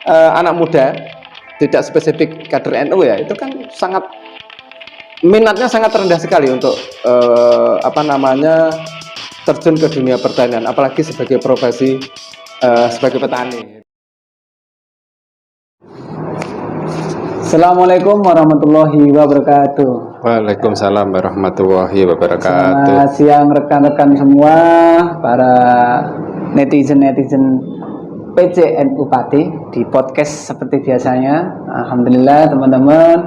anak muda, tidak spesifik kader NU ya, itu kan sangat minatnya sangat rendah sekali untuk terjun ke dunia pertanian, apalagi sebagai profesi sebagai petani. Assalamualaikum warahmatullahi wabarakatuh. Waalaikumsalam warahmatullahi wabarakatuh. Selamat siang rekan-rekan semua, para netizen PCNU Pati di podcast seperti biasanya. Alhamdulillah teman-teman,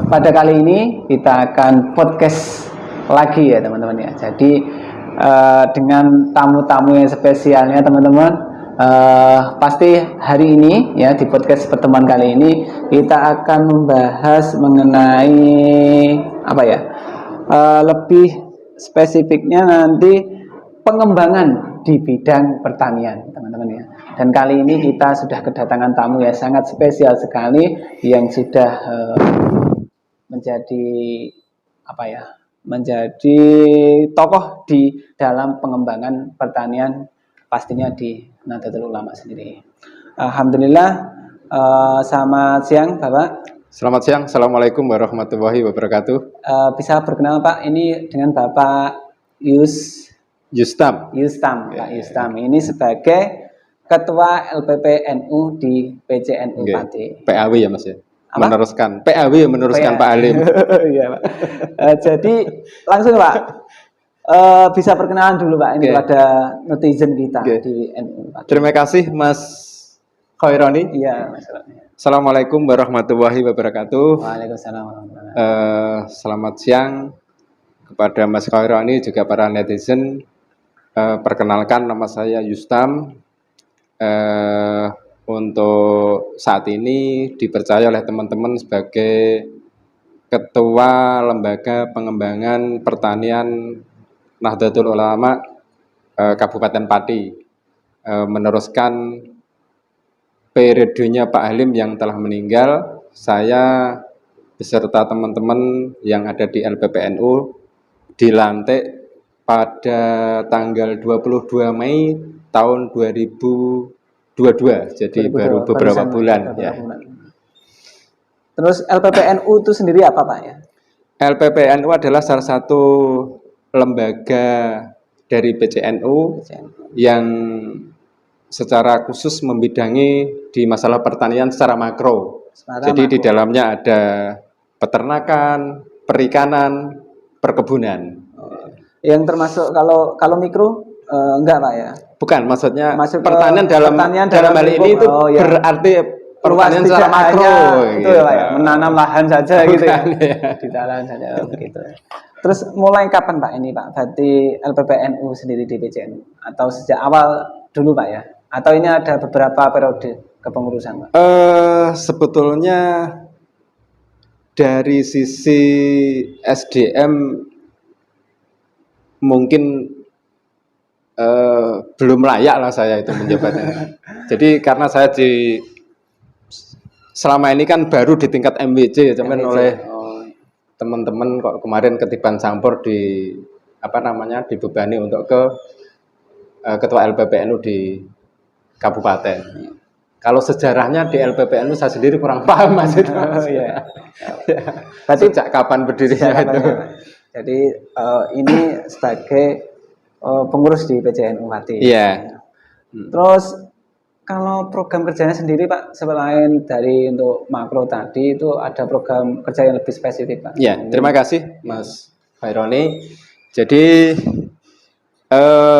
pada kali ini kita akan podcast lagi ya teman-teman ya. Jadi dengan tamu-tamu yang spesialnya teman-teman. Pasti hari ini ya di podcast pertemuan kali ini kita akan membahas mengenai apa ya, lebih spesifiknya nanti pengembangan di bidang pertanian teman-teman ya. Dan kali ini kita sudah kedatangan tamu ya sangat spesial sekali yang sudah menjadi tokoh di dalam pengembangan pertanian, pastinya di Nahdlatul Ulama sendiri. Alhamdulillah. Selamat siang Bapak. Selamat siang. Assalamualaikum warahmatullahi wabarakatuh. Bisa berkenalan Pak, ini dengan Bapak Yustam. Pak Yustam. Ini sebagai Ketua LPPNU di PCNU Pati. PAW ya Mas ya. Meneruskan PAW meneruskan Pak Halim. Iya Pak. Jadi langsung Pak. Bisa perkenalan dulu Pak ini pada netizen kita di NU. Terima kasih Mas Khaironi. Iya Mas. Assalamualaikum warahmatullahi wabarakatuh. Waalaikumsalam warahmatullahi wabarakatuh. Selamat siang kepada Mas Khaironi juga para netizen. Perkenalkan nama saya Yustam. Untuk saat ini dipercaya oleh teman-teman sebagai Ketua Lembaga Pengembangan Pertanian Nahdlatul Ulama Kabupaten Pati, meneruskan periodenya Pak Halim yang telah meninggal. Saya beserta teman-teman yang ada di LPPNU dilantik pada tanggal 22 Mei tahun 2022, jadi baru beberapa bulan ya. Terus LPPNU itu sendiri apa Pak ya? LPPNU adalah salah satu lembaga dari PCNU yang secara khusus membidangi di masalah pertanian secara makro. Jadi di dalamnya ada peternakan, perikanan, perkebunan. Yang termasuk kalau mikro enggak Pak ya? Bukan, maksudnya pertanian dalam hal ini itu berarti pertanian secara makro. Itu ya Pak ya? Menanam lahan saja gitu ya. Di jalan saja begitu. Terus mulai kapan Pak ini Pak? Berarti LPPNU sendiri di PCNU atau sejak awal dulu Pak ya? Atau ini ada beberapa periode kepengurusan Pak? Sebetulnya dari sisi SDM mungkin belum layak lah saya itu menjabatnya. Jadi karena saya selama ini kan baru di tingkat MWC ya, cuman oleh teman-teman kok kemarin ketiban campur dibebani untuk ke Ketua LPPNU di kabupaten. Kalau sejarahnya di LPPNU saya sendiri kurang paham Mas itu. Sejak kapan berdirinya itu? Jadi ini sebagai pengurus di PCNU Pati. Iya. Terus kalau program kerjanya sendiri Pak, selain dari untuk makro tadi itu ada program kerja yang lebih spesifik Pak? Ya, terima kasih Mas Khaironi. Jadi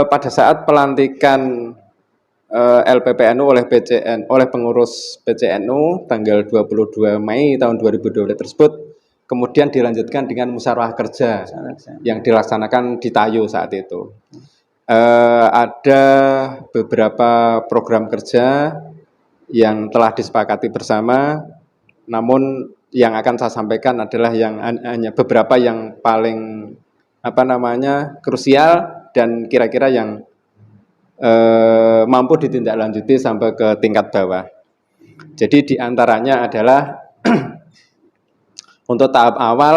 pada saat pelantikan LPPNU oleh pengurus PCNU tanggal 22 Mei tahun 2012 tersebut, kemudian dilanjutkan dengan musyawarah kerja yang dilaksanakan di Tayo saat itu. Ada beberapa program kerja yang telah disepakati bersama, namun yang akan saya sampaikan adalah yang hanya beberapa yang paling krusial dan kira-kira yang mampu ditindaklanjuti sampai ke tingkat bawah. Jadi diantaranya adalah untuk tahap awal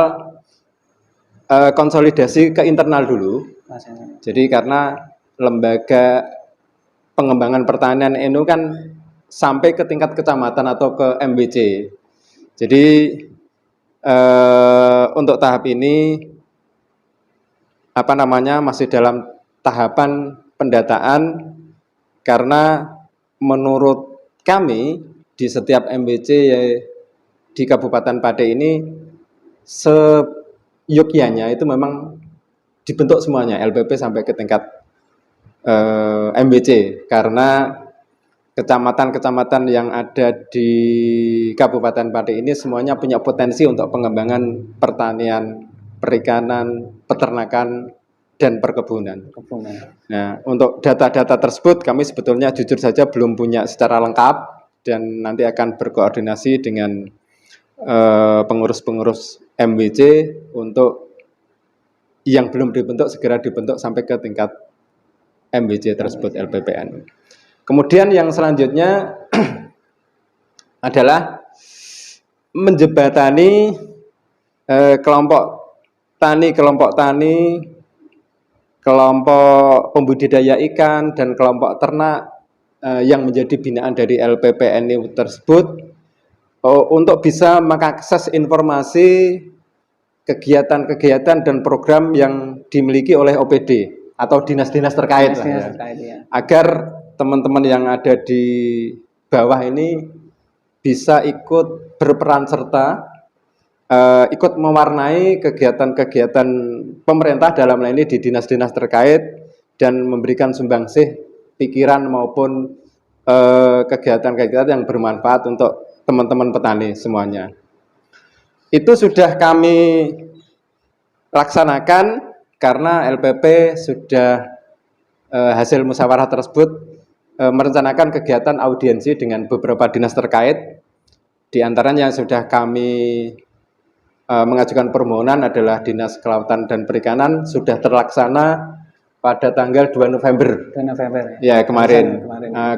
konsolidasi ke internal dulu. Jadi karena lembaga pengembangan pertanian NU kan sampai ke tingkat kecamatan atau ke MBC. Jadi untuk tahap ini masih dalam tahapan pendataan, karena menurut kami di setiap MBC di Kabupaten Pati ini seyogyanya itu memang dibentuk semuanya LPP sampai ke tingkat MBC, karena kecamatan-kecamatan yang ada di Kabupaten Pati ini semuanya punya potensi untuk pengembangan pertanian, perikanan, peternakan, dan perkebunan. Nah, untuk data-data tersebut kami sebetulnya jujur saja belum punya secara lengkap, dan nanti akan berkoordinasi dengan pengurus-pengurus MBC untuk yang belum dibentuk segera dibentuk sampai ke tingkat MBC tersebut LPPN. Kemudian yang selanjutnya adalah menjembatani kelompok tani, kelompok pembudidaya ikan, dan kelompok ternak yang menjadi binaan dari LPPNU tersebut untuk bisa mengakses informasi kegiatan-kegiatan dan program yang dimiliki oleh OPD atau dinas-dinas terkait, agar teman-teman yang ada di bawah ini bisa ikut berperan serta, ikut mewarnai kegiatan-kegiatan pemerintah dalam hal ini di dinas-dinas terkait, dan memberikan sumbangsih pikiran maupun kegiatan-kegiatan yang bermanfaat untuk teman-teman petani semuanya. Itu sudah kami laksanakan karena LPP sudah hasil musyawarah tersebut merencanakan kegiatan audiensi dengan beberapa dinas terkait. Di antaranya yang sudah kami mengajukan permohonan adalah Dinas Kelautan dan Perikanan, sudah terlaksana pada tanggal 2 November. Ya, kemarin.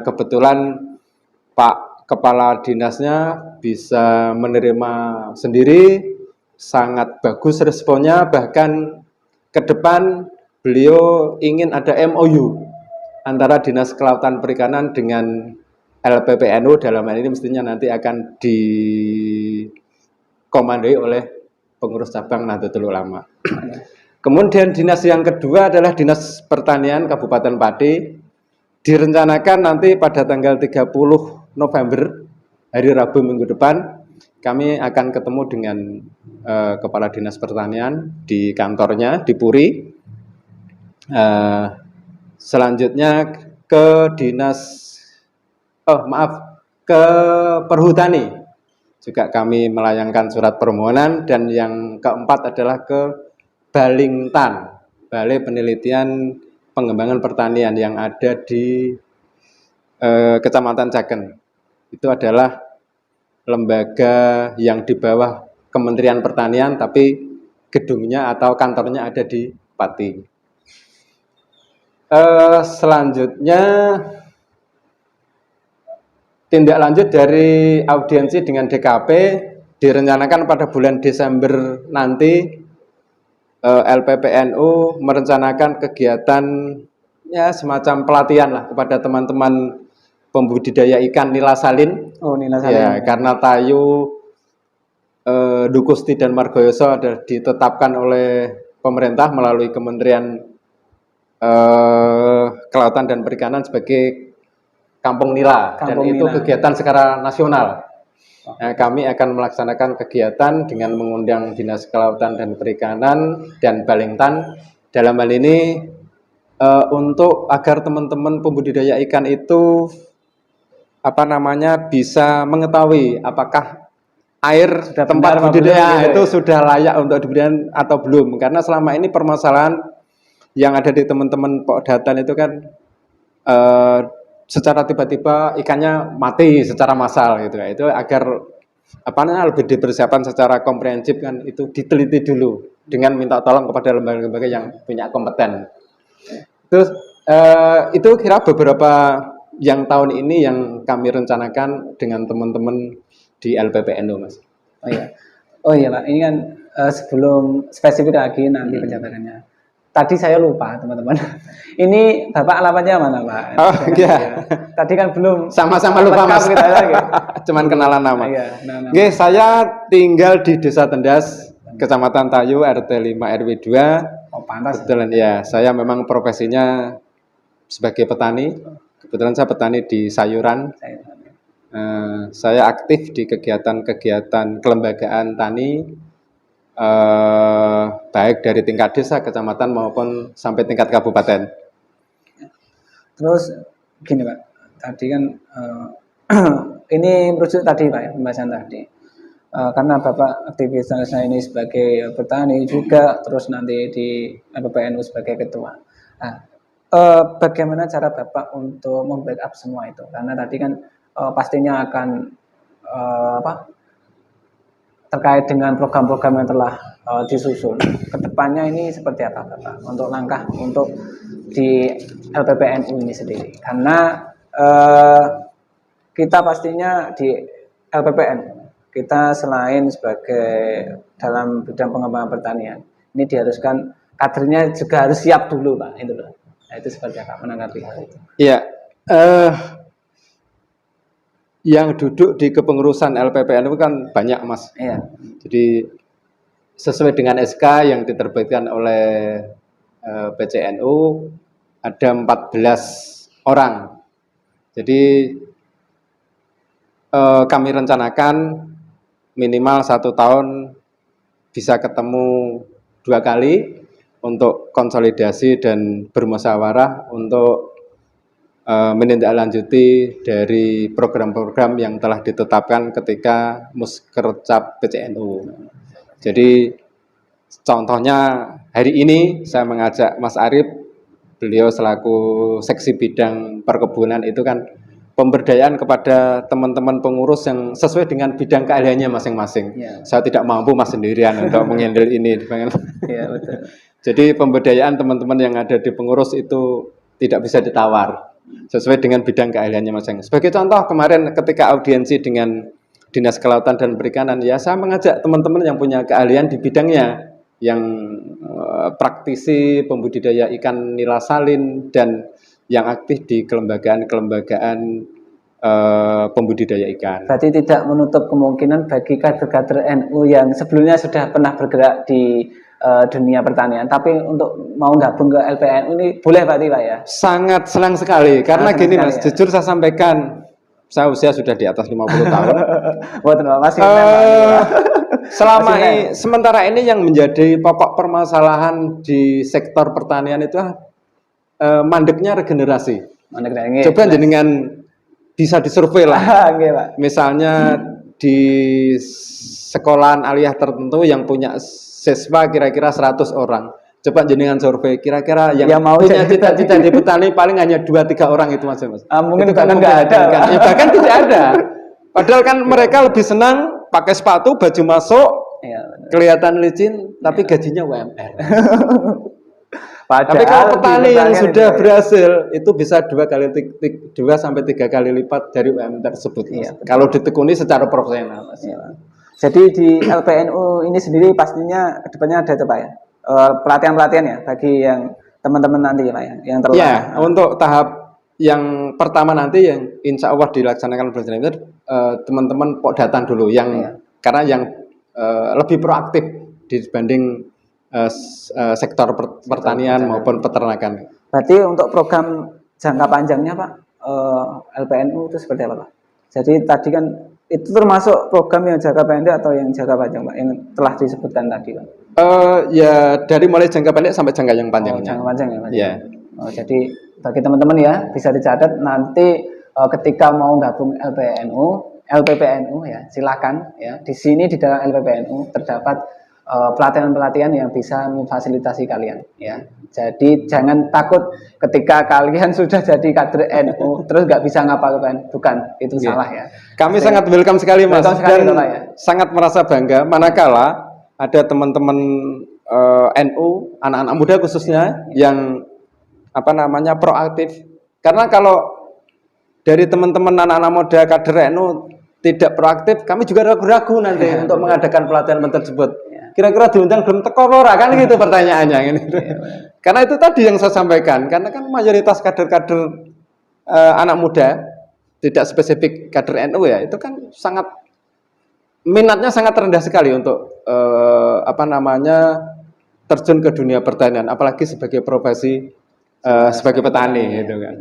Kebetulan Pak Kepala Dinasnya bisa menerima sendiri, sangat bagus responnya, bahkan ke depan beliau ingin ada MOU antara Dinas Kelautan Perikanan dengan LPPNU, dalam hal ini mestinya nanti akan dikomandoi oleh pengurus cabang Nahdlatul Ulama. Kemudian dinas yang kedua adalah Dinas Pertanian Kabupaten Pati. Direncanakan nanti pada tanggal 30 November, hari Rabu minggu depan, kami akan ketemu dengan Kepala Dinas Pertanian di kantornya di Puri. Selanjutnya ke ke Perhutani juga kami melayangkan surat permohonan, dan yang keempat adalah ke Balingtan, Balai Penelitian Pengembangan Pertanian yang ada di Kecamatan Caken. Itu adalah lembaga yang di bawah Kementerian Pertanian, tapi gedungnya atau kantornya ada di Pati. Selanjutnya tindak lanjut dari audiensi dengan DKP direncanakan pada bulan Desember nanti. LPPNU merencanakan kegiatan ya semacam pelatihan lah kepada teman-teman pembudidaya ikan nila salin. Nila salin. Ya, karena Tayu, Dukusti dan Margoyoso adalah ditetapkan oleh pemerintah melalui Kementerian Kelautan dan Perikanan sebagai Kampung Nila, dan itu kegiatan secara nasional. Nah, kami akan melaksanakan kegiatan dengan mengundang Dinas Kelautan dan Perikanan dan Balingtan dalam hal ini untuk agar teman-teman pembudidaya ikan itu bisa mengetahui apakah air tempat budidaya itu sudah layak untuk diberikan atau belum, karena selama ini permasalahan yang ada di teman-teman Pokdatan itu kan secara tiba-tiba ikannya mati secara massal gitu ya. Itu agar lebih dipersiapkan secara komprehensif kan, itu diteliti dulu dengan minta tolong kepada lembaga-lembaga yang punya kompeten. Terus itu kira beberapa yang tahun ini yang kami rencanakan dengan teman-teman di LPPNU, Mas. Oh iya Pak, ini kan sebelum spesifik lagi nanti penjabarannya. tadi saya lupa teman-teman. Ini Bapak alamatnya mana Pak? Oh iya. Ya. Tadi kan belum Sama-sama lupa lengkap Mas. kita lagi. Cuman kenalan nama. Iya, nama. Oke, saya tinggal di Desa Tendas, Kecamatan Tayu, RT 5 RW 2. Oh, pantas. Kebetulan ya, saya memang profesinya sebagai petani. Kebetulan saya petani di sayuran. Saya aktif di kegiatan-kegiatan kelembagaan tani, baik dari tingkat desa, kecamatan maupun sampai tingkat kabupaten. Terus gini Pak, tadi kan ini merujuk tadi Pak, pembahasan tadi. Karena Bapak aktivitasnya ini sebagai petani juga, terus nanti di LPPNU sebagai ketua. Nah, bagaimana cara Bapak untuk membackup semua itu? Karena tadi kan pastinya akan terkait dengan program-program yang telah disusun. Kedepannya ini seperti apa Bapak untuk langkah untuk di LPPNU ini sendiri? Karena kita pastinya di LPPNU kita selain sebagai dalam bidang pengembangan pertanian, ini diharuskan kadernya juga harus siap dulu Pak, itu loh. Nah, itu seperti apa menanggapi hal itu? Iya, yang duduk di kepengurusan LPPN itu kan banyak Mas. Iya. Jadi sesuai dengan SK yang diterbitkan oleh PCNU ada 14 orang. Jadi kami rencanakan minimal 1 tahun bisa ketemu 2 kali untuk konsolidasi dan bermusyawarah untuk menindaklanjuti dari program-program yang telah ditetapkan ketika Muskercap PCNU. Jadi contohnya hari ini saya mengajak Mas Arif, beliau selaku seksi bidang perkebunan itu kan pemberdayaan kepada teman-teman pengurus yang sesuai dengan bidang keahliannya masing-masing. Ya. Saya tidak mampu Mas sendirian untuk menghandle ini. Ya, betul. Jadi pemberdayaan teman-teman yang ada di pengurus itu tidak bisa ditawar sesuai dengan bidang keahliannya masing-masing. Sebagai contoh kemarin ketika audiensi dengan Dinas Kelautan dan Perikanan, ya saya mengajak teman-teman yang punya keahlian di bidangnya, yang praktisi pembudidaya ikan nila salin dan yang aktif di kelembagaan-kelembagaan pembudidaya ikan. Berarti tidak menutup kemungkinan bagi kader-kader NU yang sebelumnya sudah pernah bergerak di dunia pertanian, tapi untuk mau gabung ke LPPNU ini boleh berarti Pak ya? Sangat senang sekali, karena gini Mas, ya? Jujur saya sampaikan, saya usia sudah di atas 50 tahun. Masih selama ini, sementara ini yang menjadi pokok permasalahan di sektor pertanian itu mandeknya regenerasi. Coba jenengan bisa disurvei lah. Misalnya di sekolahan aliyah tertentu yang punya siswa kira-kira 100 orang. Coba jenengan survei kira-kira yang mau punya cita-cita di petani paling hanya 2-3 orang itu Mas. Mungkin itu kan nggak ada. Ya, bahkan tidak ada. Padahal kan mereka lebih senang pakai sepatu, baju masuk, kelihatan licin, tapi gajinya UMR. Tapi kalau petani yang sudah berhasil itu bisa 2 sampai 3 kali lipat dari UMR tersebut. Kalau ditekuni secara profesional. Jadi di LPNU ini sendiri pastinya kedepannya ada Pak ya, pelatihan-pelatihan ya bagi yang teman-teman nanti ya Pak ya, yang telah. Ya, untuk tahap yang pertama nanti yang insya Allah dilaksanakan bersama itu teman-teman datang dulu yang karena yang lebih proaktif dibanding sektor pertanian maupun peternakan. Berarti untuk program jangka panjangnya Pak, LPNU itu seperti apa Pak? Jadi tadi kan itu termasuk program yang jangka pendek atau yang jangka panjang Pak, yang telah disebutkan tadi Pak? Ya dari mulai jangka pendek sampai jangka yang panjang. Jangka panjang ya Pak? Ya. Jadi bagi teman-teman ya bisa dicatat nanti ketika mau gabung LPPNU ya silakan ya, di sini di dalam LPPNU terdapat pelatihan-pelatihan yang bisa memfasilitasi kalian ya. Jadi jangan takut ketika kalian sudah jadi kader NU terus nggak bisa ngapa-ngapain, bukan, itu salah ya. Kami sangat welcome sekali Mas, dan sangat merasa bangga manakala ada teman-teman NU, anak-anak muda khususnya yang proaktif. Karena kalau dari teman-teman anak-anak muda kader NU tidak proaktif, kami juga ragu-ragu nanti untuk mengadakan pelatihan tersebut. kira-kira diundang belum teko apa ora kan gitu pertanyaannya ini. Karena itu tadi yang saya sampaikan, karena kan mayoritas kader-kader anak muda, tidak spesifik kader NU ya, itu kan sangat minatnya sangat rendah sekali untuk terjun ke dunia pertanian, apalagi sebagai profesi sebagai petani gitu kan.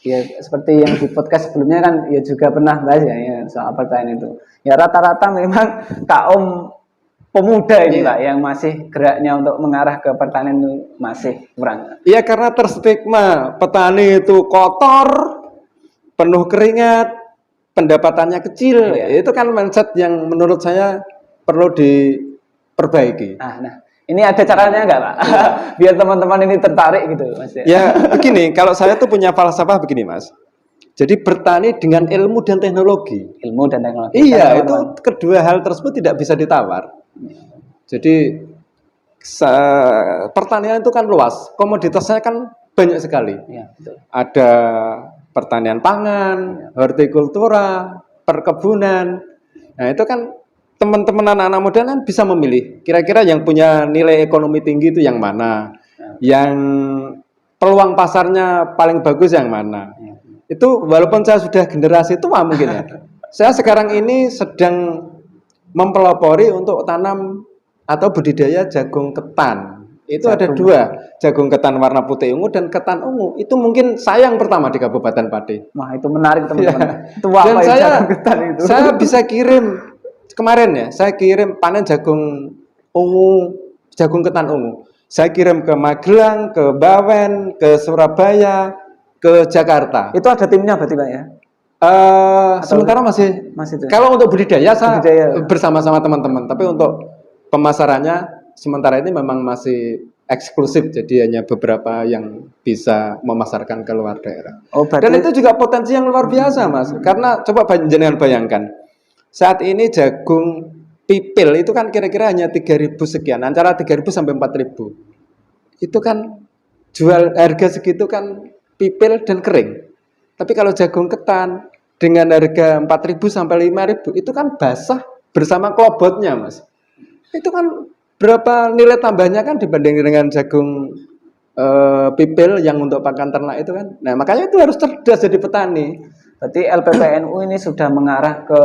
Ya seperti yang di podcast sebelumnya kan ya juga pernah bahas ya soal pertanian itu. Ya rata-rata memang kaum pemuda ini Pak yang masih geraknya untuk mengarah ke pertanian itu masih kurang. Iya karena terstigma petani itu kotor, penuh keringat, pendapatannya kecil. Itu kan mindset yang menurut saya perlu diperbaiki. Nah, ini ada caranya nggak Pak? Biar teman-teman ini tertarik gitu Mas. Ya begini, kalau saya tuh punya falsafah begini Mas. Jadi bertani dengan ilmu dan teknologi. Ilmu dan teknologi. Iya, itu kedua hal tersebut tidak bisa ditawar. Jadi pertanian itu kan luas, komoditasnya kan banyak sekali. Ya, betul. Ada pertanian pangan, hortikultura, perkebunan. Nah itu kan teman-teman anak-anak muda kan bisa memilih. Kira-kira yang punya nilai ekonomi tinggi itu yang mana, yang peluang pasarnya paling bagus yang mana. Itu walaupun saya sudah generasi tua mungkin ya. Saya sekarang ini sedang mempelopori untuk tanam atau budidaya jagung ketan. Itu ada dua, jagung ketan warna putih ungu dan ketan ungu. Itu mungkin saya yang pertama di Kabupaten Pati. Wah itu menarik teman-teman. Itu dan jagung ketan itu. Saya bisa kirim kemarin ya, saya kirim panen jagung ungu, jagung ketan ungu. Saya kirim ke Magelang, ke Bawen, ke Surabaya, ke Jakarta. Itu ada timnya berarti Pak ya? Sementara masih kalau untuk budidaya saya bersama-sama teman-teman, tapi untuk pemasarannya sementara ini memang masih eksklusif, jadi hanya beberapa yang bisa memasarkan ke luar daerah. Dan itu juga potensi yang luar biasa Mas, karena coba jenengan bayangkan, saat ini jagung pipil itu kan kira-kira hanya 3.000 sekian, antara 3.000 sampai 4.000. Itu kan jual harga segitu kan pipil dan kering. Tapi kalau jagung ketan dengan harga 4.000 sampai 5.000 itu kan basah bersama klobotnya Mas. Itu kan berapa nilai tambahnya kan dibanding dengan jagung pipil yang untuk pakan ternak itu kan. Nah makanya itu harus cerdas jadi petani. Berarti LPPNU ini sudah mengarah ke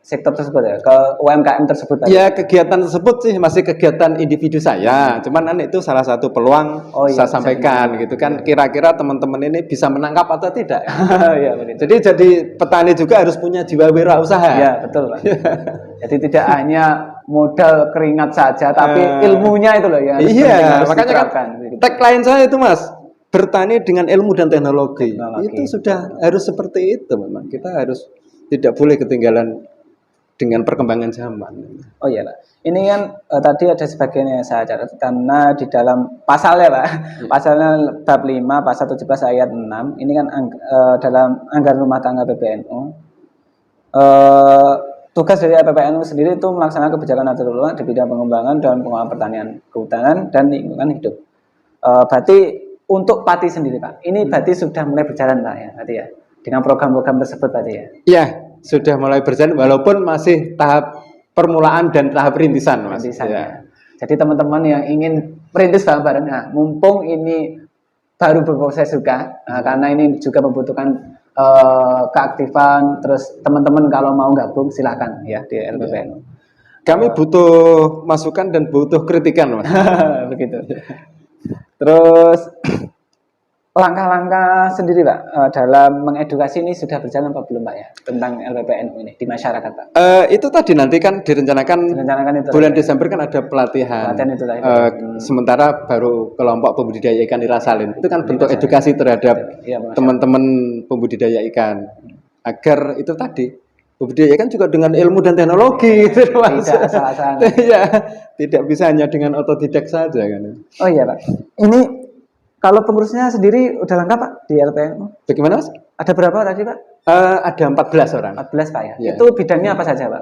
sektor tersebut ya, ke UMKM tersebut tadi. Ya kegiatan tersebut sih masih kegiatan individu saya, cuman kan itu salah satu peluang saya sampaikan gitu kan. Kira-kira teman-teman ini bisa menangkap atau tidak? Ya, jadi petani juga harus punya jiwa wirausaha. Ya betul Pak. Jadi tidak hanya modal keringat saja, tapi ilmunya itu loh ya. Iya, makanya kan tagline saya itu Mas, bertani dengan ilmu dan teknologi. Itu sudah harus seperti itu memang. Kita harus tidak boleh ketinggalan dengan perkembangan zaman. Oh iya Pak. Ini kan tadi ada sebagian yang saya catat karena di dalam pasalnya Pak. Pasalnya bab 5 pasal 17 ayat 6. Ini kan dalam anggaran rumah tangga PBNU. Tugas dari PBNU sendiri itu melaksanakan kebijakan atur ulang di bidang pengembangan dan pengelolaan pertanian, kehutanan dan lingkungan hidup. Berarti untuk Pati sendiri Pak, ini berarti sudah mulai berjalan Pak ya, berarti ya, dengan program-program tersebut tadi ya? Iya, sudah mulai berjalan walaupun masih tahap permulaan dan tahap rintisan Mas. Ya. Jadi teman-teman yang ingin merintis bareng-bareng, nah, mumpung ini baru berproses juga, karena ini juga membutuhkan keaktifan, terus teman-teman kalau mau gabung silakan ya di LPPNU. Kami butuh masukan dan butuh kritikan Mas. Begitu. Terus langkah-langkah sendiri Pak dalam mengedukasi ini sudah berjalan apa belum Pak ya tentang LPPNU ini di masyarakat Pak? Itu tadi nanti kan direncanakan itu bulan Desember kan ada pelatihan itu sementara baru kelompok pembudidaya ikan nira salin itu kan bentuk edukasi terhadap teman-teman pembudidaya ikan agar itu tadi budidaya ikan juga dengan ilmu dan teknologi gitu Mas. Tidak asal-asalan. Ya, tidak bisa hanya dengan otodidak saja kan. Oh iya Pak. Ini kalau pengurusnya sendiri udah lengkap Pak di LPNU? Bagaimana Mas? Ada berapa tadi Pak? Ada 14 orang. 14 Pak ya? Itu bidangnya apa saja Pak?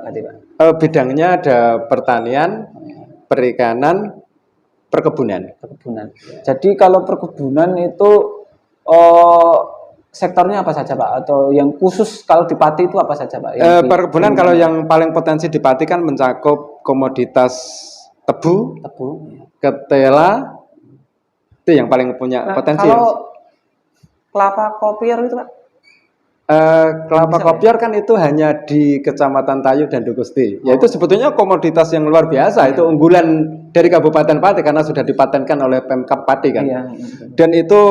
Bidangnya ada pertanian, perikanan, perkebunan. Jadi kalau perkebunan itu sektornya apa saja Pak? Atau yang khusus kalau di Pati itu apa saja Pak? Perkebunan kalau yang paling potensi di Pati kan mencakup komoditas tebu, tebu. ketela, itu yang paling punya Nah, potensi. kalau kelapa kopior itu Pak? Kelapa Bisa, kopior kan itu hanya di Kecamatan Tayu dan Dukusti. Ya itu Oh. sebetulnya komoditas yang luar biasa. Iya. Itu unggulan dari Kabupaten Pati karena sudah dipatenkan oleh Pemkab Pati kan. Iya. Dan itu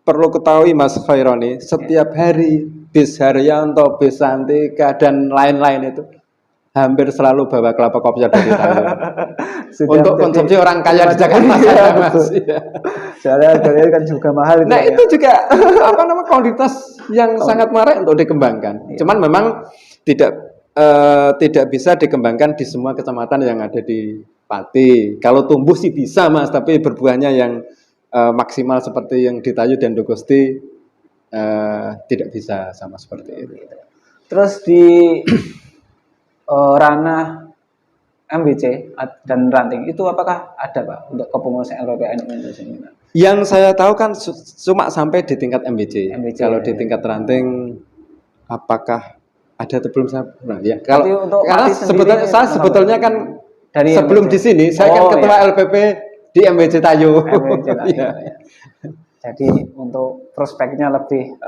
perlu ketahui Mas Khaironi, setiap hari bis Haryanto, bis Santika dan lain-lain itu hampir selalu bawa kelapa kopior dari Tayu. Sudah Untuk menjadi konsumsi orang kaya di Jakarta iya, saja, Mas. betul. Iya. Soalnya harganya kan juga mahal itu. Nah Pak, ya. itu juga apa namanya komoditas yang sangat menarik untuk dikembangkan. Iya. Cuman memang tidak bisa dikembangkan di semua kecamatan yang ada di Pati. Kalau tumbuh sih bisa Mas, tapi berbuahnya yang maksimal seperti yang di Tayu dan Dukusti tidak bisa sama seperti itu. Terus di ranah MBC dan ranting itu apakah ada Pak untuk kepengurusan LPPN Indonesia ini? Yang saya tahu kan cuma sampai di tingkat MBC. Kalau di tingkat ranting, apakah ada atau belum saya pernah ya. Kalau karena sebetulnya kan dari sebelum MBC. Di sini saya kan ketua LPP di MBC Tayu. MBC Tayu ya. Jadi untuk prospeknya lebih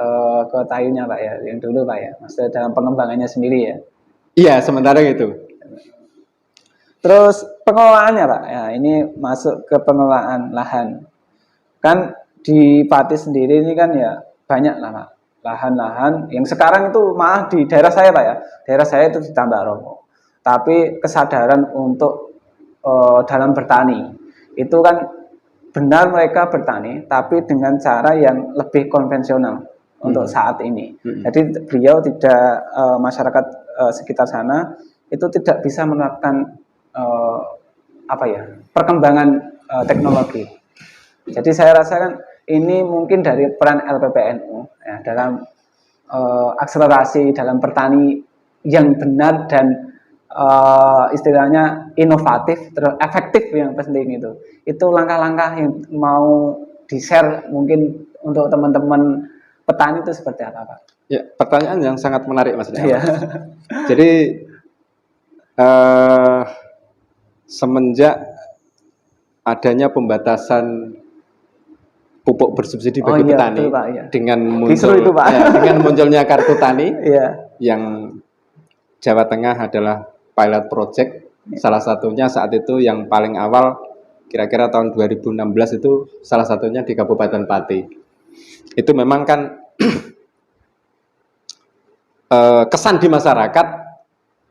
ke Tayunya Pak ya, yang dulu Pak ya, maksudnya dalam pengembangannya sendiri ya. Iya, sementara itu. Terus pengelolaannya Pak, ya ini masuk ke pengelolaan lahan. Kan di Pati sendiri ini kan ya banyak lah Pak, lahan-lahan yang sekarang itu malah di daerah saya Pak ya, daerah saya itu di Tambaromo. Tapi kesadaran untuk dalam bertani itu kan benar mereka bertani, tapi dengan cara yang lebih konvensional untuk saat ini. Jadi beliau tidak masyarakat sekitar sana itu tidak bisa menerapkan perkembangan teknologi. Jadi saya rasakan ini mungkin dari peran LPPNU ya, dalam akselerasi dalam bertani yang benar dan istilahnya inovatif terus efektif yang penting itu langkah-langkah yang mau di-share mungkin untuk teman-teman petani itu seperti apa Pak? Ya, pertanyaan yang sangat menarik Mas. Ya. Jadi semenjak adanya pembatasan pupuk bersubsidi bagi petani betul, Pak, ya. dengan itu, Pak. Ya, dengan munculnya kartu tani ya. yang Jawa Tengah adalah pilot project, salah satunya saat itu yang paling awal kira-kira tahun 2016 itu salah satunya di Kabupaten Pati. Itu memang kan kesan di masyarakat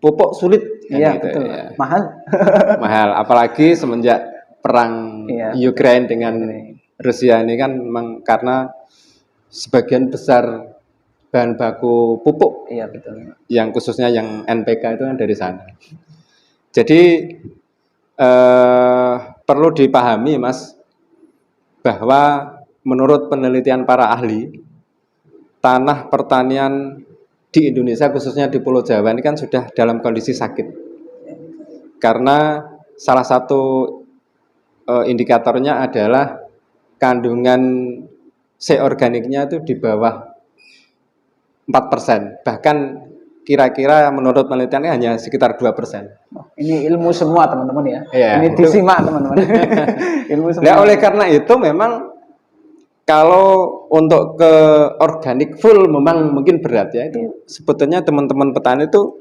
pupuk sulit, iya gitu, betul, ya. mahal, apalagi semenjak perang Ukraina dengan Rusia ini kan memang karena sebagian besar bahan baku pupuk, iya betul, yang khususnya yang NPK itu kan dari sana. Jadi perlu dipahami Mas bahwa menurut penelitian para ahli, tanah pertanian di Indonesia khususnya di Pulau Jawa ini kan sudah dalam kondisi sakit. Karena salah satu indikatornya adalah kandungan C organiknya itu di bawah 4%. Bahkan kira-kira menurut penelitiannya hanya sekitar 2%. Ini ilmu semua teman-teman ya. Ini itu. disimak teman-teman. Ilmu semua. Nah, oleh karena itu memang kalau untuk ke organik full memang mungkin berat ya. Itu sebetulnya teman-teman petani itu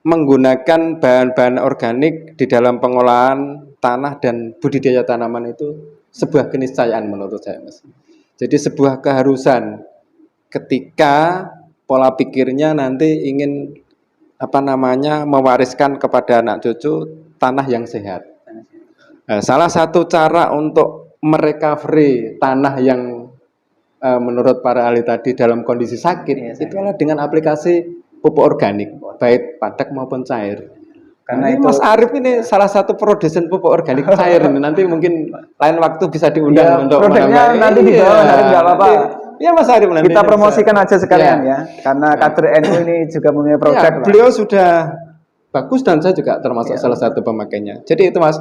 menggunakan bahan-bahan organik di dalam pengolahan tanah dan budidaya tanaman itu sebuah keniscayaan menurut saya Mas. Jadi sebuah keharusan ketika pola pikirnya nanti ingin mewariskan kepada anak cucu tanah yang sehat. Nah, salah satu cara untuk merecovery tanah yang menurut para ahli tadi dalam kondisi sakit itu adalah dengan aplikasi pupuk organik, baik padak maupun cair. Karena itu Mas Arif ini salah satu produsen pupuk organik cair ini. Nanti mungkin lain waktu bisa diundang untuk produknya nanti di bawah, nggak apa-apa. Iya Mas Arif nanti kita promosikan aja sekalian ya, karena kader NU ini juga punya produk. Beliau sudah bagus dan saya juga termasuk salah satu pemakainya. Jadi itu Mas,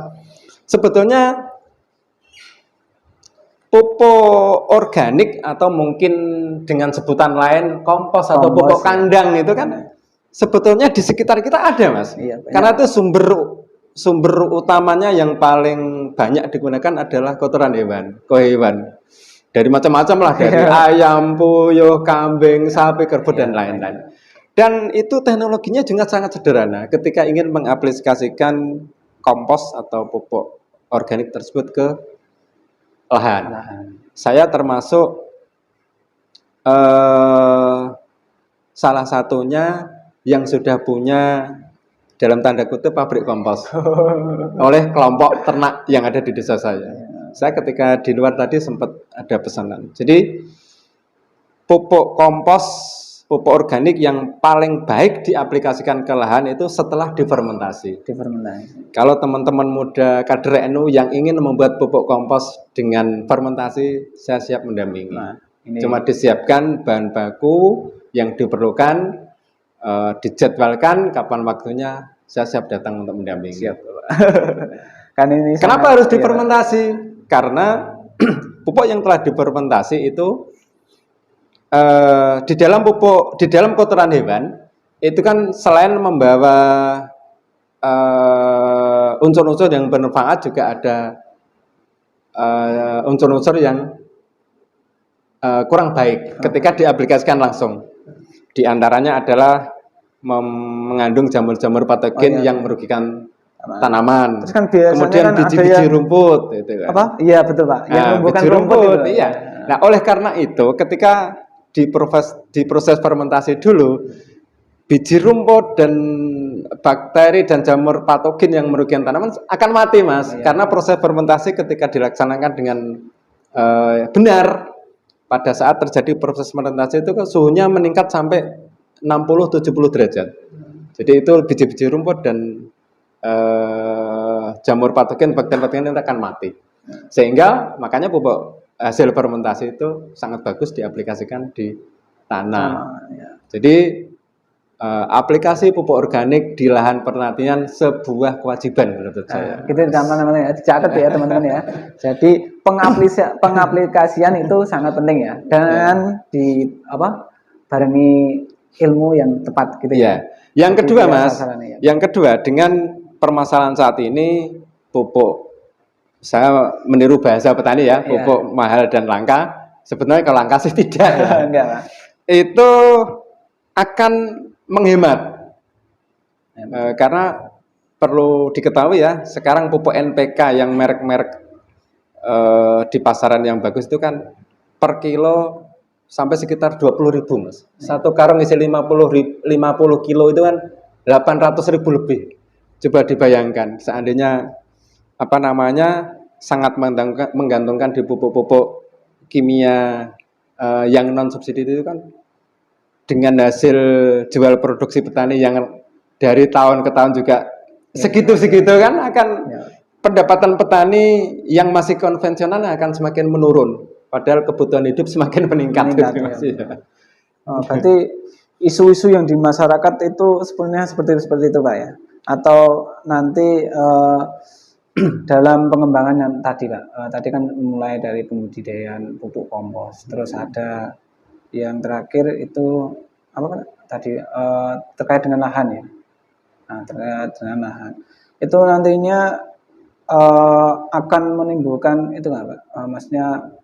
sebetulnya pupuk organik atau mungkin dengan sebutan lain kompos atau pupuk kandang itu kan sebetulnya di sekitar kita ada Mas. Karena itu sumber utamanya yang paling banyak digunakan adalah kotoran hewan, hewan. Dari macam-macam lah, dari ayam, puyuh, kambing, sapi, kerbau dan lain-lain. Dan itu teknologinya juga sangat sederhana ketika ingin mengaplikasikan kompos atau pupuk organik tersebut ke lahan. Saya termasuk salah satunya yang sudah punya dalam tanda kutip pabrik kompos oleh kelompok ternak yang ada di desa saya. Saya ketika di luar tadi sempat ada pesanan. Jadi pupuk kompos, pupuk organik yang paling baik diaplikasikan ke lahan itu setelah difermentasi. Kalau teman-teman muda kader NU yang ingin membuat pupuk kompos dengan fermentasi, saya siap mendampingi. Cuma disiapkan bahan baku yang diperlukan, dijadwalkan kapan waktunya, saya siap datang untuk mendampingi. Siap, kan ini kenapa harus difermentasi? Karena pupuk yang telah difermentasi itu di dalam kotoran hewan itu kan selain membawa unsur-unsur yang bermanfaat, juga ada unsur-unsur yang kurang baik ketika diaplikasikan langsung. Di antaranya adalah mengandung jamur-jamur patogen yang merugikan tanaman. Terus kan kemudian biji-biji rumput itu kan. Apa? Iya betul Pak. Yang biji rumput iya. Nah, oleh karena itu ketika diproses fermentasi dulu, biji rumput dan bakteri dan jamur patogen yang merugikan tanaman akan mati, Mas. Karena proses fermentasi ketika dilaksanakan dengan benar, pada saat terjadi proses fermentasi itu suhunya meningkat sampai 60-70 derajat. Jadi itu biji-biji rumput dan jamur patogen, bakteri-bakteri itu akan mati. Sehingga makanya pupuk hasil fermentasi itu sangat bagus diaplikasikan di tanah. Jadi aplikasi pupuk organik di lahan pertanian sebuah kewajiban menurut saya. Gitu namanya, dicatat ya teman-teman ya. Jadi pengaplikasian itu sangat penting ya, dan barengi ilmu yang tepat gitu ya. Yang kedua Mas, yang kedua dengan permasalahan saat ini pupuk, saya meniru bahasa petani ya, pupuk mahal dan langka. Sebenarnya kalau langka sih tidak ya. Enggak, Pak. Itu akan menghemat karena perlu diketahui ya, sekarang pupuk NPK yang merek-merek di pasaran yang bagus itu kan per kilo sampai sekitar 20.000 Mas. Satu karung isi 50 kilo itu kan 800.000 lebih. Coba dibayangkan seandainya sangat menggantungkan di pupuk-pupuk kimia yang non subsidi itu kan, dengan hasil jual produksi petani yang dari tahun ke tahun juga segitu-segitu kan, akan pendapatan petani yang masih konvensional akan semakin menurun, padahal kebutuhan hidup semakin meningkat. Berarti isu-isu yang di masyarakat itu sebenarnya seperti itu Pak ya, atau nanti dalam pengembangan yang tadi Pak, tadi kan mulai dari pembudidayaan pupuk kompos, terus ada yang terakhir itu apa Pak tadi, terkait dengan lahan ya. Nah, terkait dengan lahan itu nantinya akan menimbulkan itu nggak Pak? Maksudnya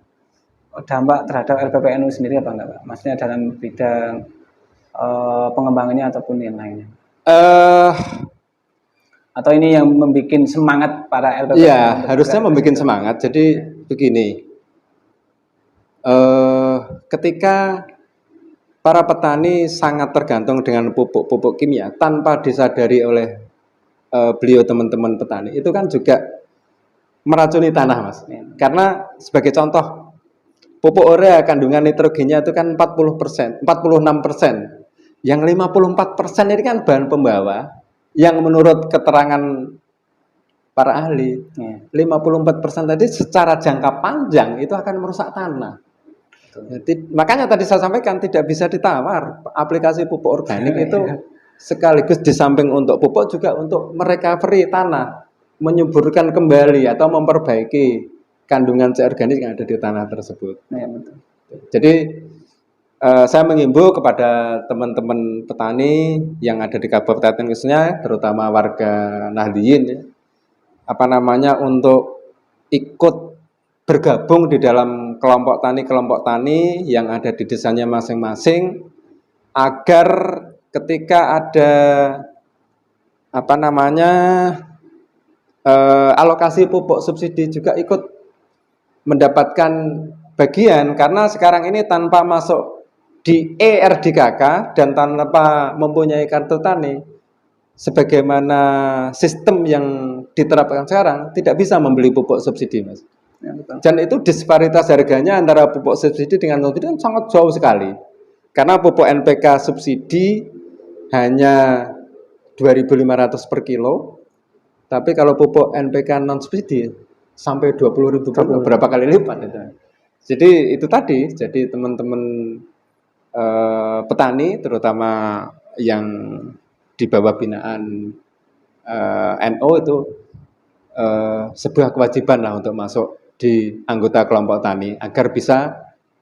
dampak terhadap LPPNU sendiri apa enggak Pak? Maksudnya dalam bidang pengembangannya ataupun yang lainnya? Atau ini yang membuat semangat para LPPNU? Iya, harusnya membuat semangat. Jadi begini, ketika para petani sangat tergantung dengan pupuk-pupuk kimia tanpa disadari oleh beliau teman-teman petani, itu kan juga meracuni tanah Mas. Karena sebagai contoh, pupuk urea kandungan nitrogennya itu kan 40%, 46%. Yang 54% ini kan bahan pembawa yang menurut keterangan para ahli, 54% tadi secara jangka panjang itu akan merusak tanah. Jadi, makanya tadi saya sampaikan tidak bisa ditawar. Aplikasi pupuk organik itu sekaligus di samping untuk pupuk juga untuk merecovery tanah, menyuburkan kembali atau memperbaiki kandungan organik yang ada di tanah tersebut. Jadi saya mengimbau kepada teman-teman petani yang ada di Kabupaten khususnya, terutama warga Nahdliyin ya, untuk ikut bergabung di dalam kelompok tani yang ada di desanya masing-masing, agar ketika ada alokasi pupuk subsidi juga ikut mendapatkan bagian, karena sekarang ini tanpa masuk di ERDKK dan tanpa mempunyai kartu tani, sebagaimana sistem yang diterapkan sekarang, tidak bisa membeli pupuk subsidi, Mas. Ya, betul. Dan itu disparitas harganya antara pupuk subsidi dengan non subsidi sangat jauh sekali. Karena pupuk NPK subsidi hanya 2.500 per kilo, tapi kalau pupuk NPK non subsidi sampai 20.000 per kilo, berapa kali lipat itu. Jadi itu tadi, jadi teman-teman petani terutama yang di bawah binaan NO itu sebuah kewajiban lah untuk masuk di anggota kelompok tani agar bisa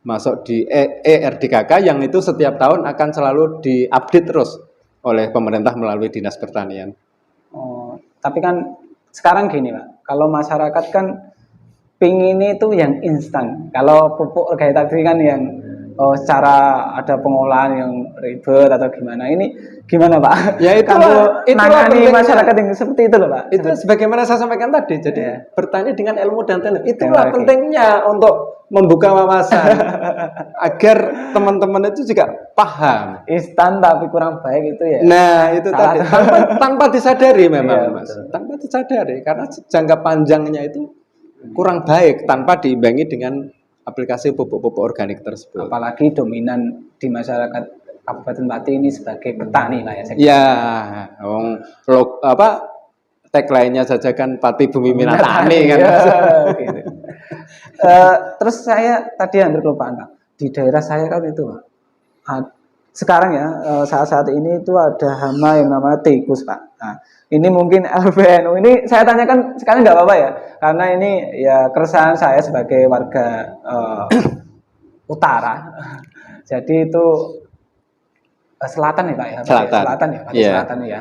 masuk di ERDKK yang itu setiap tahun akan selalu diupdate terus oleh pemerintah melalui Dinas Pertanian. Oh, tapi kan sekarang gini Pak, kalau masyarakat kan pingin itu yang instan. Kalau pupuk kayak tadi kan yang secara ada pengolahan yang ribet atau gimana. Ini gimana Pak? Ya itulah nangani masyarakat yang seperti itu loh Pak. Itu sebagaimana saya sampaikan tadi. Jadi bertani dengan ilmu dan teknik. Itulah Teknologi. pentingnya untuk membuka wawasan agar teman-teman itu juga paham. Instan tapi kurang baik itu ya. Nah itu tadi tanpa disadari memang Iya, Mas. betul. Tanpa disadari karena jangka panjangnya itu kurang baik tanpa diimbangi dengan aplikasi pupuk-pupuk organik tersebut. Apalagi dominan di masyarakat Kabupaten Pati ini sebagai petani lah ya. Ya, tagline-nya saja kan Pati Bumi Minatani kan. Ya, gitu. Terus saya tadi hampir kelupaan Pak. Di daerah saya kan itu Pak. Sekarang ya saat-saat ini itu ada hama yang namanya tikus Pak. Nah, ini mungkin LPNU ini saya tanyakan sekarang nggak apa-apa ya, karena ini ya keresahan saya sebagai warga utara. Jadi itu selatan ya Pak ya. Selatan ya, selatan ya.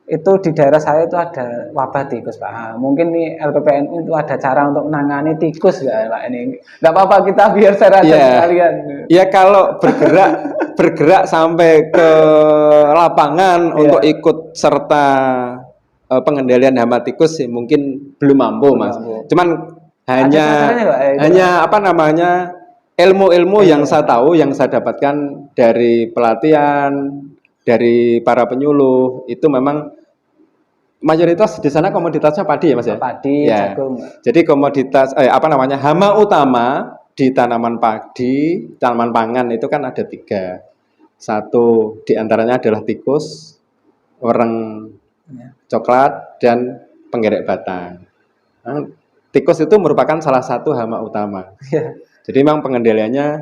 Itu di daerah saya itu ada wabah tikus Pak. Nah, mungkin nih LPPNU itu ada cara untuk menangani tikus nggak Pak ini? Nggak apa-apa kita biar saya rasa sekalian. Ya kalau bergerak sampai ke lapangan untuk ikut serta pengendalian hama tikus sih mungkin belum mampu Mas. Cuman hanya ilmu-ilmu yang saya tahu, yang saya dapatkan dari pelatihan, dari para penyuluh, itu memang mayoritas di sana komoditasnya padi ya Mas ya? Padi, ya. jagung. Jadi komoditas hama utama di tanaman padi, tanaman pangan itu kan ada 3. Satu diantaranya adalah tikus, wereng coklat, dan penggerek batang. Nah, tikus itu merupakan salah satu hama utama. Jadi memang pengendaliannya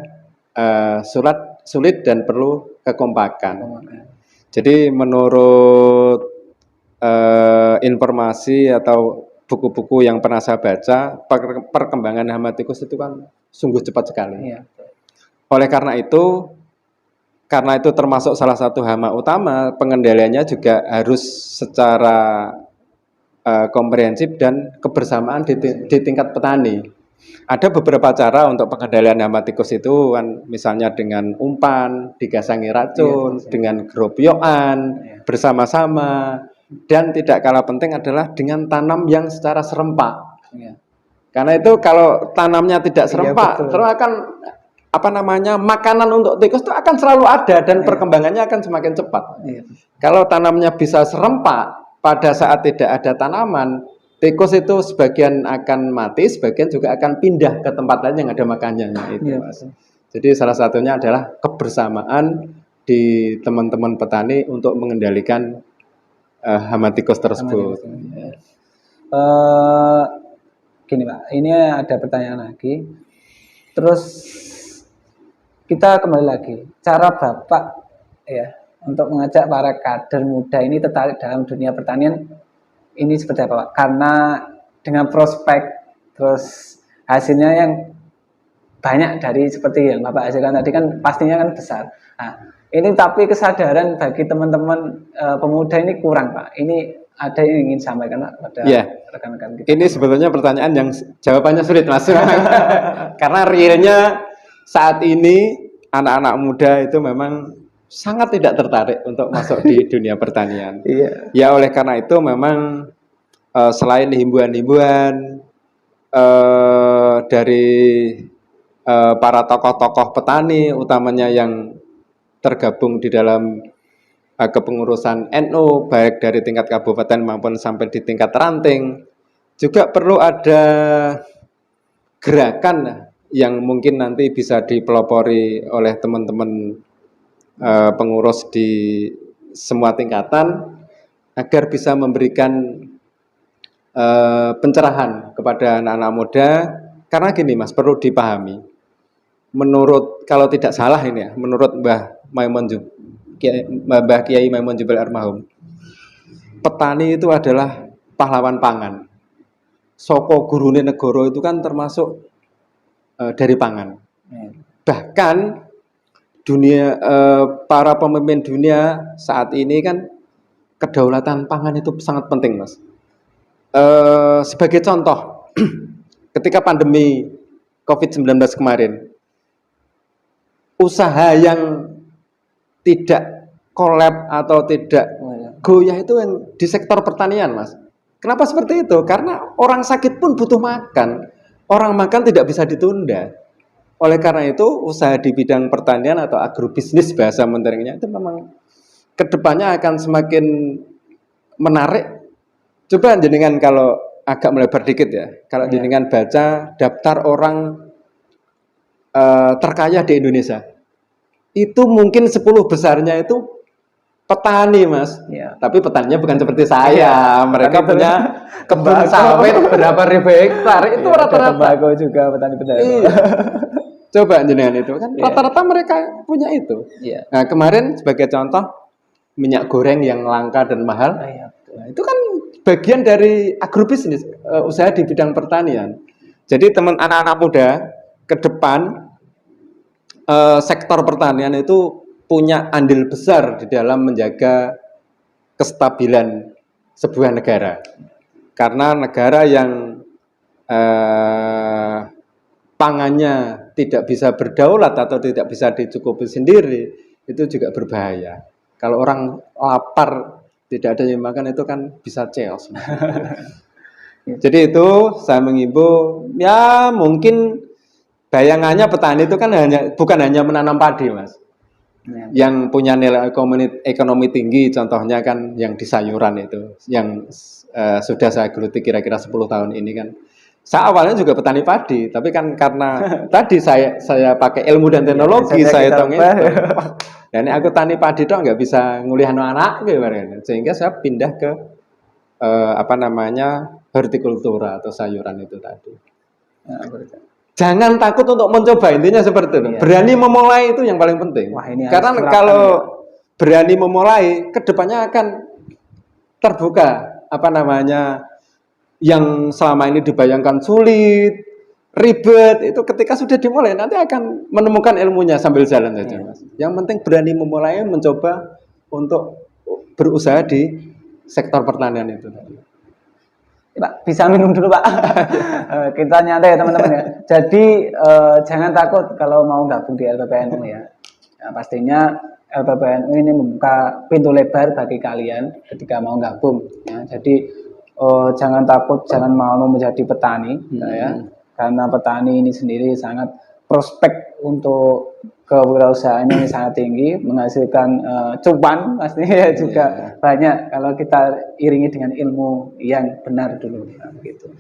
sulit dan perlu kekompakan. Jadi menurut informasi atau buku-buku yang pernah saya baca, perkembangan hama tikus itu kan sungguh cepat sekali. Iya. Oleh karena itu termasuk salah satu hama utama, pengendaliannya juga harus secara komprehensif dan kebersamaan di tingkat petani. Ada beberapa cara untuk pengendalian hama tikus itu kan, misalnya dengan umpan, digasangi racun, dengan geropyokan, bersama-sama. Dan tidak kalah penting adalah dengan tanam yang secara serempak. Karena itu kalau tanamnya tidak serempak, terus akan makanan untuk tikus itu akan selalu ada dan perkembangannya akan semakin cepat. Kalau tanamnya bisa serempak, pada saat tidak ada tanaman, tikus itu sebagian akan mati, sebagian juga akan pindah ke tempat lain yang ada makannya. Jadi salah satunya adalah kebersamaan di teman-teman petani untuk mengendalikan hama tikus tersebut. Gini Pak, ini ada pertanyaan lagi. Terus kita kembali lagi, cara Bapak ya untuk mengajak para kader muda ini tertarik dalam dunia pertanian ini seperti apa Pak? Karena dengan prospek terus hasilnya yang banyak dari seperti yang Bapak hasilkan tadi kan pastinya kan besar. Nah, ini tapi kesadaran bagi teman-teman pemuda ini kurang Pak. Ini ada yang ingin sampaikan Pak pada Ya. rekan-rekan kita? Ini sebetulnya pertanyaan yang jawabannya sulit Mas. Karena realnya saat ini anak-anak muda itu memang sangat tidak tertarik untuk masuk di dunia pertanian. Iya. Ya oleh karena itu memang selain himbauan-himbauan dari para tokoh-tokoh petani, utamanya yang tergabung di dalam kepengurusan NU, baik dari tingkat kabupaten maupun sampai di tingkat ranting, juga perlu ada gerakan yang mungkin nanti bisa dipelopori oleh teman-teman pengurus di semua tingkatan agar bisa memberikan pencerahan kepada anak-anak muda. Karena gini Mas, perlu dipahami, menurut, kalau tidak salah ini ya, menurut Mbah Kiai Maimun Jubail Almarhum, petani itu adalah pahlawan pangan. Soko gurune negoro itu kan termasuk dari pangan. Bahkan dunia para pemimpin dunia saat ini kan kedaulatan pangan itu sangat penting Mas. Sebagai contoh, ketika pandemi COVID-19 kemarin, usaha yang tidak kolab atau tidak goyah itu yang di sektor pertanian Mas. Kenapa seperti itu? Karena orang sakit pun butuh makan. Orang makan tidak bisa ditunda. Oleh karena itu, usaha di bidang pertanian atau agrobisnis bahasa menterinya itu memang kedepannya akan semakin menarik. Coba jenengan kalau agak melebar dikit ya, kalau jenengan baca daftar orang terkaya di Indonesia, itu mungkin 10 besarnya itu petani Mas. Tapi petaninya bukan seperti saya. Mereka punya kebun sawit berapa ribu hektar. Itu rata-rata tembakau juga petani-petani. Iya. Coba jenengan itu kan rata-rata mereka punya itu. Nah kemarin sebagai contoh minyak goreng yang langka dan mahal, nah, itu kan bagian dari agrobisnis, usaha di bidang pertanian. Jadi teman anak-anak muda ke depan sektor pertanian itu punya andil besar di dalam menjaga kestabilan sebuah negara. Karena negara yang pangannya tidak bisa berdaulat atau tidak bisa dicukupi sendiri, itu juga berbahaya. Kalau orang lapar tidak ada yang makan itu kan bisa chaos. Jadi itu saya mengimbau, ya mungkin bayangannya petani itu kan bukan hanya menanam padi Mas. Yang punya nilai ekonomi tinggi, contohnya kan yang di sayuran itu, yang sudah saya geluti kira-kira 10 tahun ini kan. Saya awalnya juga petani padi, tapi kan karena tadi saya pakai ilmu dan teknologi, saya hitung itu. Dan aku tani padi dong nggak bisa nguliah anak gitu, sehingga saya pindah ke hortikultura atau sayuran itu tadi. Jangan takut untuk mencoba, intinya seperti itu. Berani memulai itu yang paling penting. Karena kalau berani memulai, kedepannya akan terbuka yang selama ini dibayangkan sulit, ribet, itu ketika sudah dimulai nanti akan menemukan ilmunya sambil jalan saja Mas. Yang penting berani memulai, mencoba untuk berusaha di sektor pertanian itu tadi. Pak, bisa minum dulu Pak. Kita nyantai ya teman-teman ya. Jadi jangan takut kalau mau gabung di LPPNU ya. Nah, pastinya LPPNU ini membuka pintu lebar bagi kalian ketika mau gabung. Ya. Jadi jangan takut, jangan mau menjadi petani, ya. Karena petani ini sendiri sangat prospek untuk kewirausahaannya ini sangat tinggi, menghasilkan cuan pastinya juga banyak kalau kita iringi dengan ilmu yang benar dulu, gitu.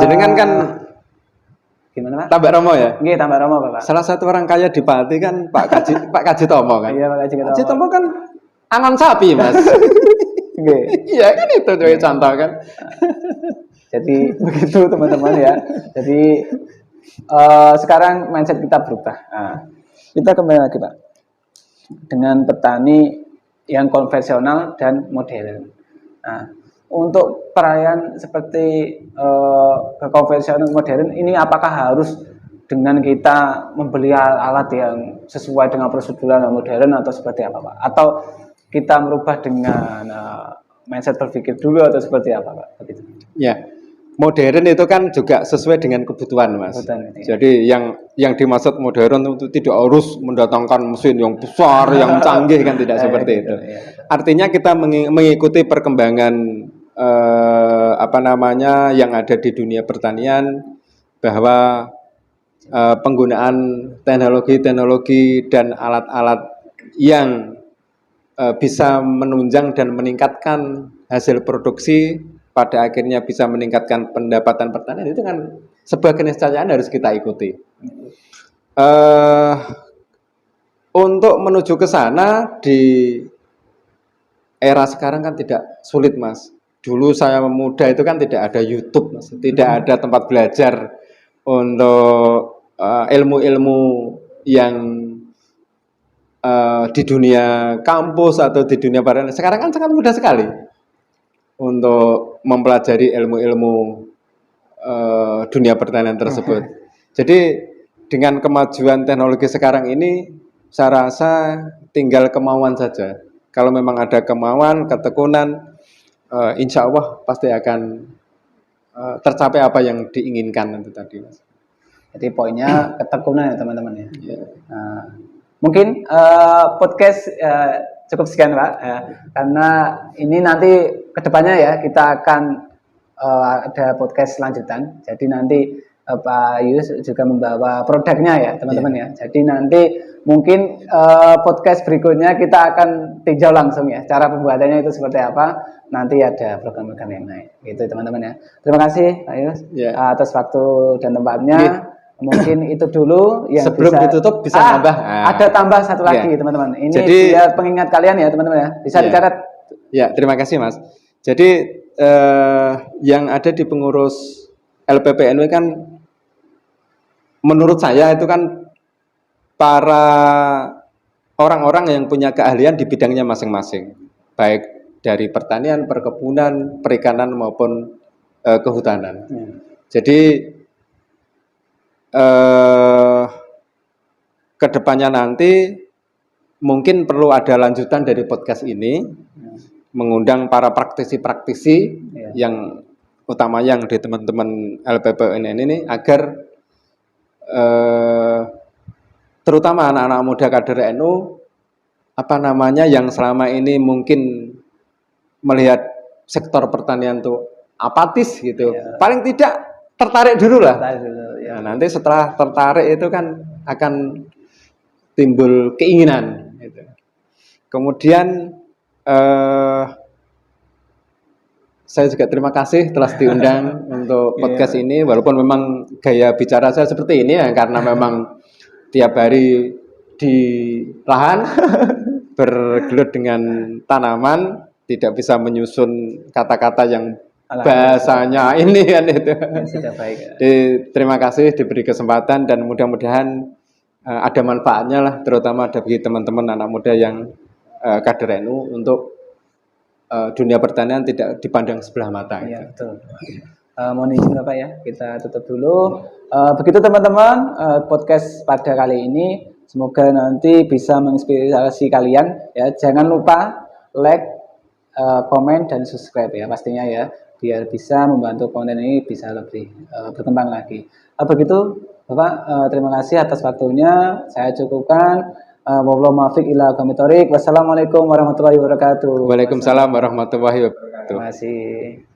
Jenengan kan gimana Pak? Tambak Romo ya? Nggih, Tambak Romo Bapak. Salah satu orang kaya di Pati kan Pak Kaji Tomo kan? Iya, Pak Kaji Tomo kan angon sapi Mas. Iya kan itu contoh kan. Jadi begitu teman-teman ya. Jadi sekarang mindset kita berubah. Nah, kita kembali lagi Pak dengan petani yang konvensional dan modern. Nah, untuk perayaan seperti konvensional modern ini apakah harus dengan kita membeli alat yang sesuai dengan prosedur modern atau seperti apa Pak? Atau kita merubah dengan mindset berpikir dulu atau seperti apa Pak? Begitu. Ya, modern itu kan juga sesuai dengan kebutuhan, Mas. Kebutuhan, ya. Jadi yang dimaksud modern itu tidak harus mendatangkan mesin yang besar, yang canggih kan tidak seperti gitu, itu. ya. Artinya kita mengikuti perkembangan yang ada di dunia pertanian, bahwa penggunaan teknologi-teknologi dan alat-alat yang bisa menunjang dan meningkatkan hasil produksi, pada akhirnya bisa meningkatkan pendapatan pertanian, itu kan sebuah keniscayaan harus kita ikuti. Untuk menuju ke sana di era sekarang kan tidak sulit, Mas. Dulu saya muda itu kan tidak ada YouTube, Mas. Tidak ada tempat belajar untuk ilmu-ilmu yang di dunia kampus atau di dunia pertanian. Sekarang kan sangat mudah sekali untuk mempelajari ilmu-ilmu dunia pertanian tersebut. Jadi dengan kemajuan teknologi sekarang ini, saya rasa tinggal kemauan saja. Kalau memang ada kemauan, ketekunan, insya Allah pasti akan tercapai apa yang diinginkan itu tadi, Mas. Jadi poinnya ketekunan ya teman-teman ya. Yeah. Nah, mungkin podcast cukup sekian Pak, karena ini nanti kedepannya ya kita akan ada podcast lanjutan. Jadi nanti Pak Yus juga membawa produknya ya teman-teman ya. Jadi nanti mungkin podcast berikutnya kita akan tinjau langsung ya cara pembuatannya itu seperti apa. Nanti ada program-program yang lain gitu teman-teman ya. Terima kasih Pak Yus atas waktu dan tempatnya. Mungkin itu dulu yang sebelum ditutup bisa nambah. Ada tambah satu lagi teman-teman. Ini jadi, biar pengingat kalian ya teman-teman ya. Bisa dicatat. Ya, terima kasih Mas. Jadi yang ada di pengurus LPPNU kan menurut saya itu kan para orang-orang yang punya keahlian di bidangnya masing-masing, baik dari pertanian, perkebunan, perikanan maupun kehutanan. Jadi kedepannya nanti mungkin perlu ada lanjutan dari podcast ini, mengundang para praktisi-praktisi yang utamanya yang di teman-teman LPPN ini, agar terutama anak-anak muda kader NU yang selama ini mungkin melihat sektor pertanian itu apatis gitu, paling tidak tertarik dulu lah. Nah, nanti setelah tertarik itu kan akan timbul keinginan gitu. Kemudian saya juga terima kasih telah diundang untuk podcast ini, walaupun memang gaya bicara saya seperti ini ya, karena memang tiap hari di lahan bergelut dengan tanaman, tidak bisa menyusun kata-kata yang bahasanya ini kan itu. Sudah baik. Terima kasih diberi kesempatan dan mudah-mudahan ada manfaatnya lah, terutama bagi teman-teman anak muda yang kader NU untuk dunia pertanian tidak dipandang sebelah mata. Iya, betul. Mohon izin Bapak ya, kita tutup dulu. Begitu teman-teman, podcast pada kali ini semoga nanti bisa menginspirasi kalian ya. Jangan lupa like, komen dan subscribe ya pastinya ya, biar bisa membantu konten ini bisa lebih berkembang lagi. Begitu Bapak, terima kasih atas waktunya. Saya cukupkan. Wassalamualaikum warahmatullahi wabarakatuh. Waalaikumsalam warahmatullahi wabarakatuh. Terima kasih.